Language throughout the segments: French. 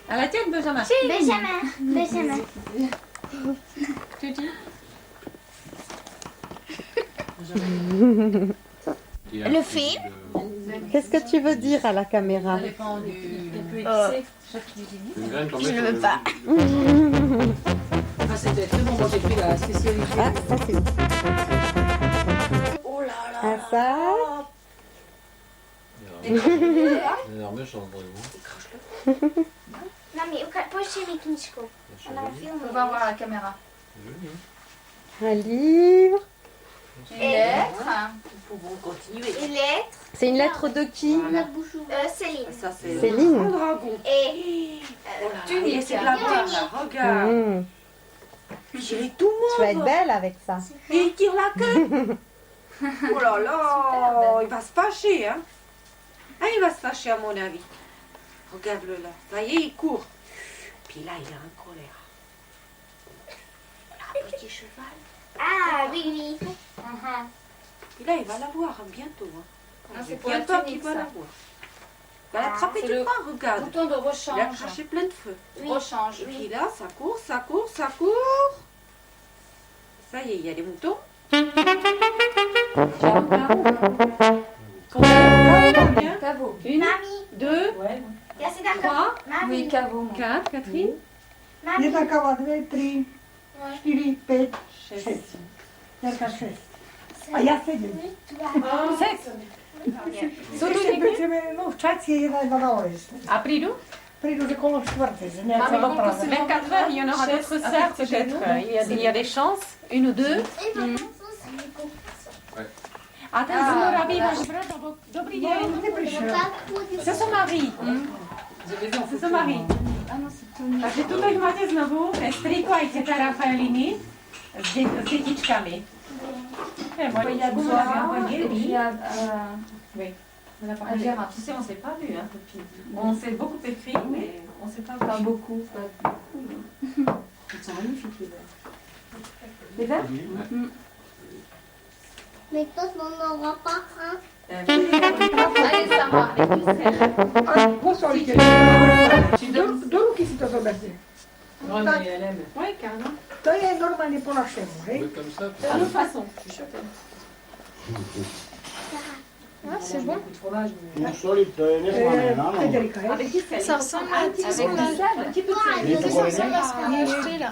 À la tienne, Benjamin. Benjamin. Tu dis Le film. Qu'est-ce que tu veux dire à la caméra? Ça dépend du... Je ne veux pas. Ah, c'était très bon. Moi, j'ai pris la spécialité. Ah, ça c'est... Oh là là. Ah, ça? Énervé, je suis vraiment. Mami, push mi knižku. Ona filmuje. On va voir la caméra. Un livre. Une lettre. Nous pouvons continuer. Une lettre. C'est une lettre de qui? Céline. Ça, c'est Céline. Et Tunique. c'est de la boîte, là. Regarde. Mmh. J'irai tout Tu vas être mauve. belle avec ça. Et il tire la queue. Oh là là. Il va se fâcher, hein. Ah, il va se fâcher, à mon avis. Regarde-le là. Ça y est, il court. Puis là, il est en colère. Un petit cheval. ah oui. Puis là, il va la voir bientôt. Hein. Non, c'est pour la Bientôt tunique, qu'il va ça. la voir. Il va l'attraper c'est du le bras, regarde. Bouton de Il a rechange. craché plein de feu. Rechange. Et puis là, ça court, ça court, ça court. Ça y est, il y a des moutons. Combien? Caveau. Une, Mami. deux, Ja si dám trois, Mami. Oui, caveau. moi. quatre, Catherine. Mami. Jedna kawa, dve, tri, čtyři, pět, Šest. šest. Jarka šest. A já sedm. Ještě pečeme, no v čaci je jedna hora. A přijdu? Přijdu že kolo čtvrté, že nějaká Maman, doprava. vers 4 heures, il y en aura d'autres sœurs peut-être. Il y a des chances, une ou deux. A ten znoravý váš bratr, dobrý den. Nepřišel. C'est son mari. C'est son mari. Takže tutaj máte znovu strýku aj teta Rafaeliny s dětičkami. Il y a Oui. Elle verra. Tu sais, on ne s'est pas vu, hein, copine. On s'est beaucoup écrit, mais on ne s'est pas Pas vu. beaucoup. Ils sont magnifiques, les verres. Les verres Mais toi, on n'aura pas un. Allez, Sarah, les pucelles. Posolíte. Do ruky si to zoberte. Ouais, mais elle aime. Oui, carrément. To je normálně po našemu, hej? Oui, comme ça. De toute façon, je suis sûre Ah, c'est bon. de fromage. No solito je neslané, áno. Federika, hej? Avec qui c'est Ça ressemble à un petit Avec sondage. du sel. Un petit peu de sel. Je to Ça bude ressemble à ce qu'on a acheté là.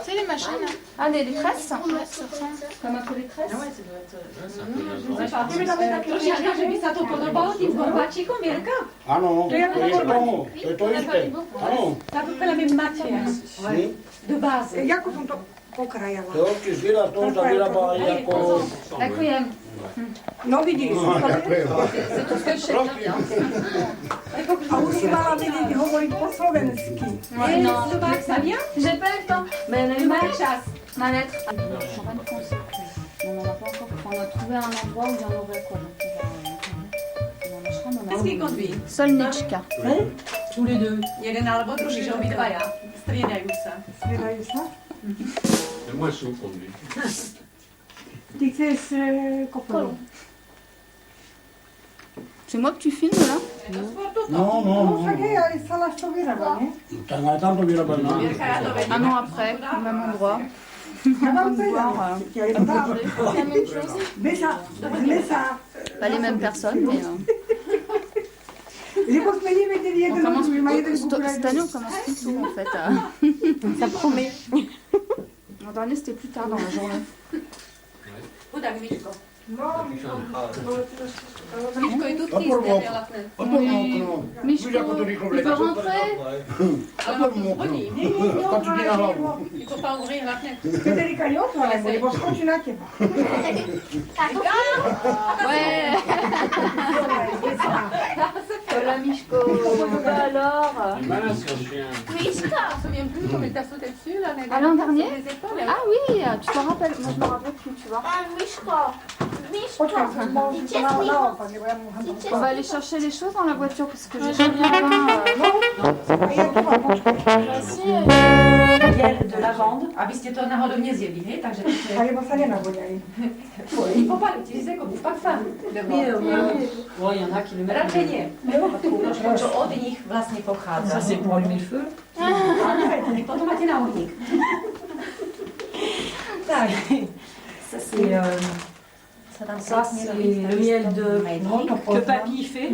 C'est les machins là. Ah, des tresses. Ouais, ça ressemble. Comme un peu les tresses. Ah ouais, ça doit être... Ouais, c'est un peu Je sais nageant. pas. To žiadna, že by sa to podobalo tým bombáčikom, Mirka? Áno, to je to isté. Áno. C'est à peu près la même matière, Si. de base. Jako som to pokrajala. To ti zviera, to sa vyrába aj ako... Requiem. No vidíš, C'est tout ce que je sais faire bien. a už si mala vedieť hovoriť po slovensky. Et le bac, ça vient? J'ai pas eu le temps. Mais elle a Le eu bac chasse. ma lettre. Champagne français. On n'en a pas encore. On a trouvé un endroit où il y en aurait quoi. Donc on en achera, mais on a- Qu'est-ce qui conduit? Solnička. Tous les deux. Jeden alebo druhý, že obidvaja. Striedajú sa. Striedajú sa. Mais moi, je suis au conduit. Ty chceš kopelu. C'est moi que tu filmes là? No, no, No no. však hej, ale Salaš to vyrába, nie? Tak aj tam to vyrába na... Mirka, ja to vedím. Un an après, au même endroit. voir, La même chose. Mais ça. pas les mêmes personnes, mais on commence cette année on commence plus tôt en fait. Ça promet. L'an dernier c'était plus tard dans la journée. Miško je tu Otvor mu stisne, okno. Otvor mu okno. Miško, Viš ako to niko il vleče. peut rentrer. Otvor mu okno. Stačí ti na hlavu. Il faut pas ouvrir la fenêtre. Federica, io ho la volevo sconginare. Ouais. Voilà Miško. Bah alors. Il est malin, ce chien. Je me souviens plus comment il t'a sauté dessus là. Ah, l'an dernier Les épaules, Ah oui, tu t'en rappelles. Moi je me rappelle plus, tu vois. Ah, Miško. Miško. On va aller chercher les choses dans la voiture parce que j'ai jamais rien. Gel de lavande. Abyste to náhodou zjevili, hej, takže Ale Mosalena vogliai. il ne faut pas l'utiliser comme du parfum. Il y en a qui le mettent. Radšej nie. To od nich vlastne pochádza. Ça, c'est pour allumer le feu. Potom máte na ohník. Tak. Ça, c'est le miel que papy fait,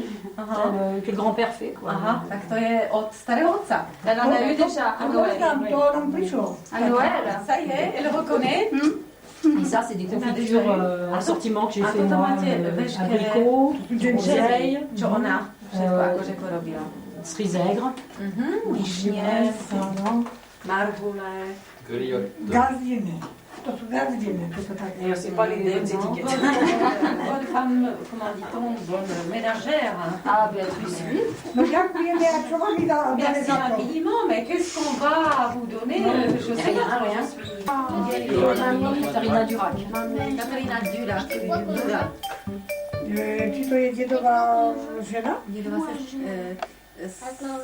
que le grand-père fait. Quoi. Aha, tak to je od starého otca. Elle en a eu déjà à Noël. À Noël. Ça y est, elle reconnaît. Et ça, c'est des confitures assortiments que j'ai fait to moi. máte veškeré Abricot, groseille, čo ona všetko akože porobila. cerizègre, Višne, marhule. Gazdine. To sú gazdine. et c'est pas les étiquettes. Bonne femme, comment dit-on, bonne ménagère. Ah Béatrice, oui. No ďakujeme, a čo vám dá Merci infiniment, mais qu'est-ce qu'on va vous donner? Je sais pas, rien. Katarina Durac. Katarina Durac. Či to je dedová žena?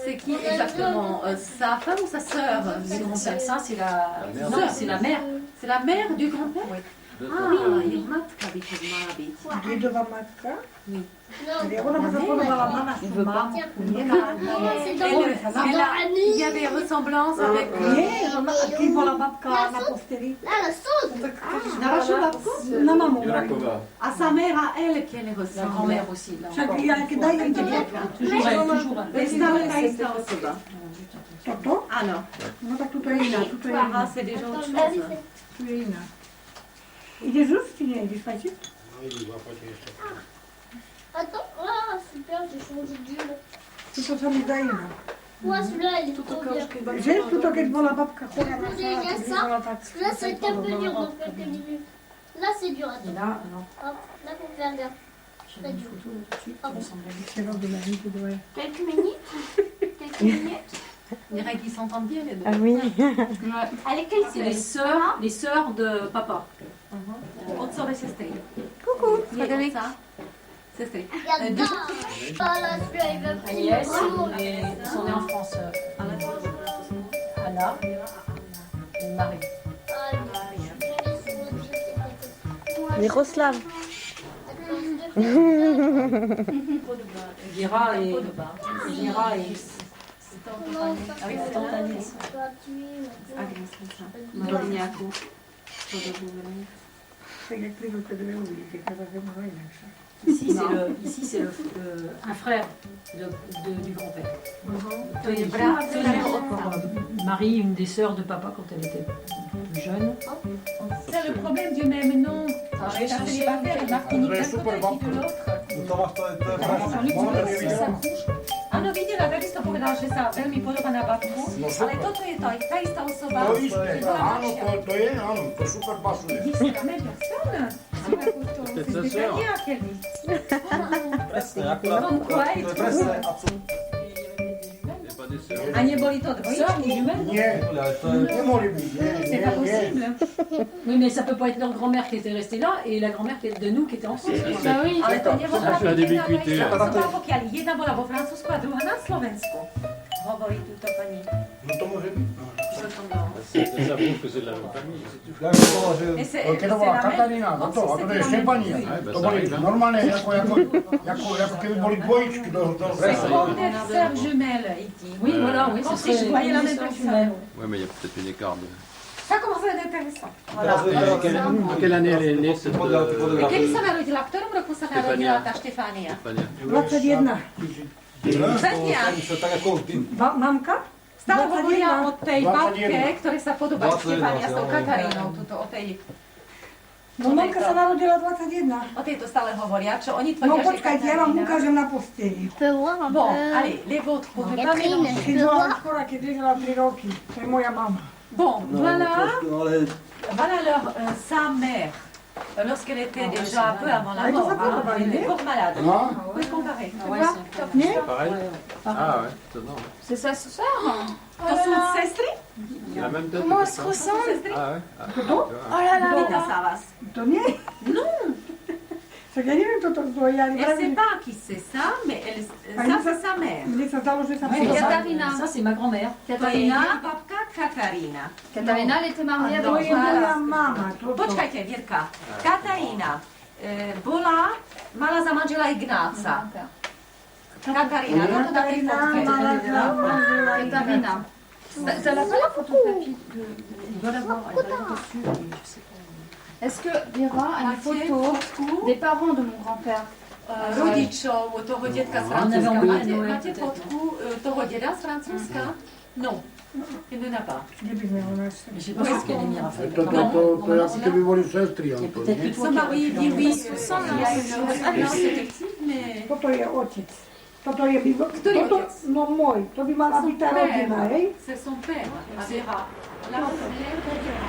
C'est qui exactement? Sa femme ou sa sœur du grand-père? Ça, c'est la... Non, Non, c'est la mère. C'est la mère du grand-père? Oui. Ah, je matka by to mala byť. Dedová matka? Oui. Ale ona ma zapodovala mama. C'est dans Il y a des ressemblances avec... Nie, kým bola babka na posteli. Là, la sauce. Na vašu babku? Na mamu. Rakova. À sa mère, à elle, qu'elle La ressemble. grand-mère aussi. Là. Však ja keď dajem to Toujours elle, toujours elle. Mais stále tá istá osoba. toto, Áno. no tak tuto je iná, tuto je iná. Aha, c'est déjà autre chose. Tu je iná. Ideš už, či nie? Ideš spať? Attends, ah, super, j'ai changé d'huile. Tuto sa mi zdá iná. Ouais, celui-là, il est trop bien. Že tuto, keď bola babka chorá na J'ai sa, ça. bola tak... Là, c'est un peu dur dans quelques minutes. Là, c'est dur. Et Attends. là, non. Hop, là, faut faire gaffe. J'ai mis une photo là-dessus. Ah bon. C'est l'ordre de la vie, tu dois... Quelques minutes. Quelques minutes. On dirait qu'ils s'entendent bien, les deux. Ah oui. Avec quelle C'est les sœurs de papa. Otcowe sestry. Coucou, Nie Frédéric. otca, sestry. Regarde là. Ah là, celui-là, il va Agnès, vraiment. et ils sont nés en France. Anna et Marie. Ah, Miroslav. Gira et... Gira et... Ah oui, c'est ton Agnès. Agnes, c'est ça. Doliniaku. Tak jak ty to dve uvidíte, kada zema inakšia. Ici, c'est un frère du grand-père. To je brat C'est Marie, une des sœurs de papa quand elle était plus jeune. C'est le problème du même nom. Ta célibataire, il marque unique d'un côté qui de l'autre. Áno, videla, takisto povedal, že sa veľmi podobá na babku, ale toto je to, tá istá osoba. To isté, áno, to je, áno, to super pasuje. C'est la même personne. Peut-être sa C'est sœur. bien, Kelly. Presne, akurát. Comme quoi, To je presne. C'est pas des sœurs. a neboli to dvojičky? Nie, Ale to je... nemohli byť, nie, C'est pas possible. Oui, mais ça peut pas être leur grand-mère qui était restée là et la grand-mère de nous qui était en France. Bah oui. Ale to nemôže Ça fait byť des jedna ubiquité. osoba, pokiaľ jedna bola vo Francúzsku a druhá na Slovensku. Hovorí túto pani. no to môže byť. Ça prouve que c'est de la même famille, c'est tout. Ja by bola, že... Mais c'est Keď to bola Katarína, a to je Štefania, to boli normálne, ako keby boli dvojičky do C'est comme des sœurs jumelles, il dit. Oui, voilà, oui, Comme ce si je serait voyais la une même sœur personne. jumelle. Ouais, mais il y a peut-être une écart de... Ça commence à être intéressant. En quelle année elle est née cette Kiedy se narodziła? W którym roku się narodziła ta Stefania? Stefania? 21. To tak jako Mamka? Stale mówiła o tej 21. babke, której się podoba Stefania z tą Katariną. O tej... No mamka sa narodila 21. O tej to stále hovoria, čo oni No tvrdia, že počkajte, ja vám ukážem na posteli. Bon, allez, les vôtres, vous pouvez pas mélanger. Keď bola skoro, keď ležela 3 roky. To je moja mama. Bon, voilà, ale voilà sa mère. Lorsqu'elle était déjà un peu avant la mort, elle était fort malade. No, Vous pouvez comparer. Tu Aha. vois? Nie? Pareil. Ah ouais, étonnant. C'est sa sœur. To sú sestry? La même tête. Comment que elles se ça. ressemblent? Ah ouais. Ah, tu To? vois. Oh là là. Pýta sa vás. To nie? No. Tak ja neviem, kto to je. Ja Elle ne sait pas qui c'est ça, mais elle, ça c'est sa mère. Mne sa zdalo, že sa Ouais, podobá. Katarina. Ça, c'est ma grand-mère. To je Katarina. jej babka Katarina. Katarina, elle était mariée To avec je moja mama. Toto. Počkajte, Vierka. Katarína mala za manžela Ignáca. Katarina, toto na tej Katarina fotke. mala za manžela Katarina. T'as la pas la photographie de... Il doit l'avoir, elle doit être dessus, mais je sais pas. Est-ce que Vera a une photo des parents de mon grand-père? Rodičov toho dětka z On avait Francúzska. envoyé Máte fotku toho děda z Francúzska? Non. Il ne l'a pas. Kde by sme ho našli? Mais je sais pas ce qu'elle est mise, Raphaël. to ako keby boli sestry, Il y a Anton, peut-être nie? que toi Son qui mari as dit oui. pu Il y a une ressemblance effective, mais... Toto je otec. Toto je... Ktorý Toto, otec? no môj. To by mala byť tá rodina, hej? C'est son père, Vera. La mère de Vera.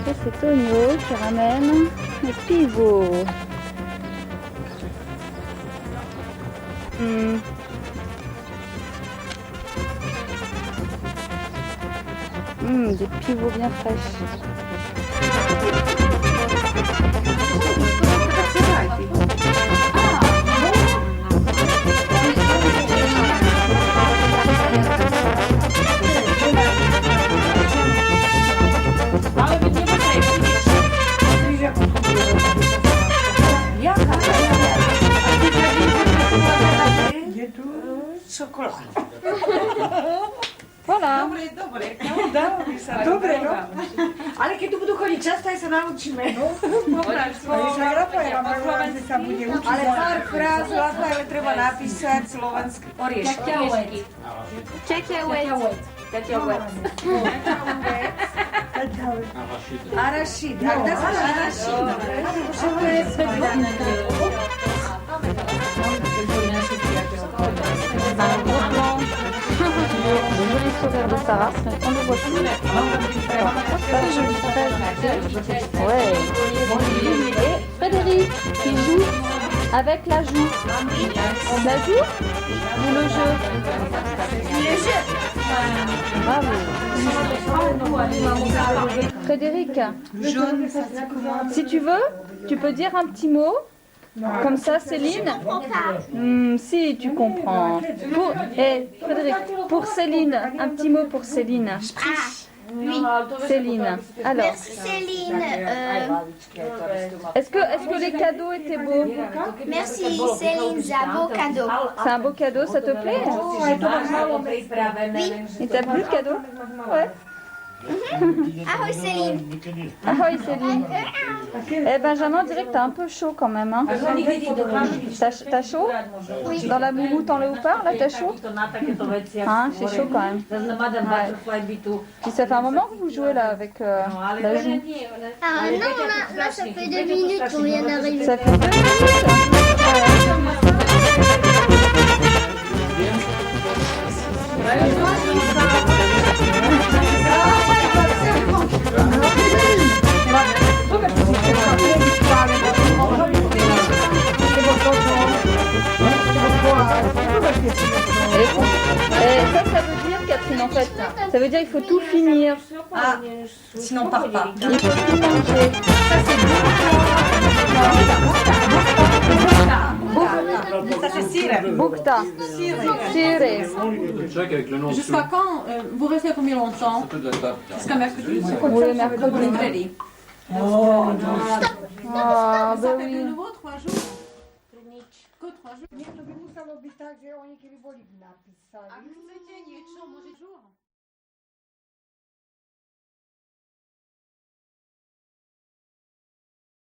Ça, c'est Tonio qui ramène le pivot. Des pivots bien fraîches. Je tu? Čokoláda. Voilà. Dobre. Dobre, no. Ale keď tu budú chodiť často, aj sa naučíme. Ale sa Rafaela povedala, že sa bude učiť. Ale pár fráz Rafaele treba napísať slovenský oriešky. Arašid. A kde sa arašid? Le joli sourire de Sarah, on le voit plus. Ouais. Et Frédéric qui joue avec la joue. La joue ou le jeu? Le jeu. Bravo. Frédéric, si tu veux, tu peux dire un petit mot. Comme ça, Céline. Si, tu comprends. Frédéric, pour Céline, un petit mot pour Céline. Oui. Céline. Alors, Merci Céline. est-ce que les cadeaux étaient beaux? Merci Céline za beau cadeau. C'est un beau cadeau, ça te plaît? Il t'a plu le cadeau? Ouais. Ahoj Céline. Ahoj Céline. Eh Benjamin, on dirait que t'as un peu chaud quand même. Hein. T'as chaud? Oui. Dans la moumoute en léopard, là, t'as chaud? Hein, c'est chaud quand même. Ouais. Puis ça fait un moment que vous jouez là avec la joue. Ah non, là ça fait 2 minutes qu'on vient d'arriver. Ça fait 2 minutes. Et ça veut dire, Catherine, en fait, ça veut dire qu'il faut tout finir. Ah, sinon on part pas. Il faut tout manger. Ça c'est bon. Ça c'est sire. Bukta. Sire. Le check avec le nom. Jusqu'à quand vous restez combien longtemps? Jusqu'à mercredi. Oui, mercredi. Mercredi. Ah, Ça ben fait de oui. nouveau 3 jours. Que 3 jours. Nie, to by muselo być tak, że oni kiedy byli napisali. A chcecie niečo, môže jour?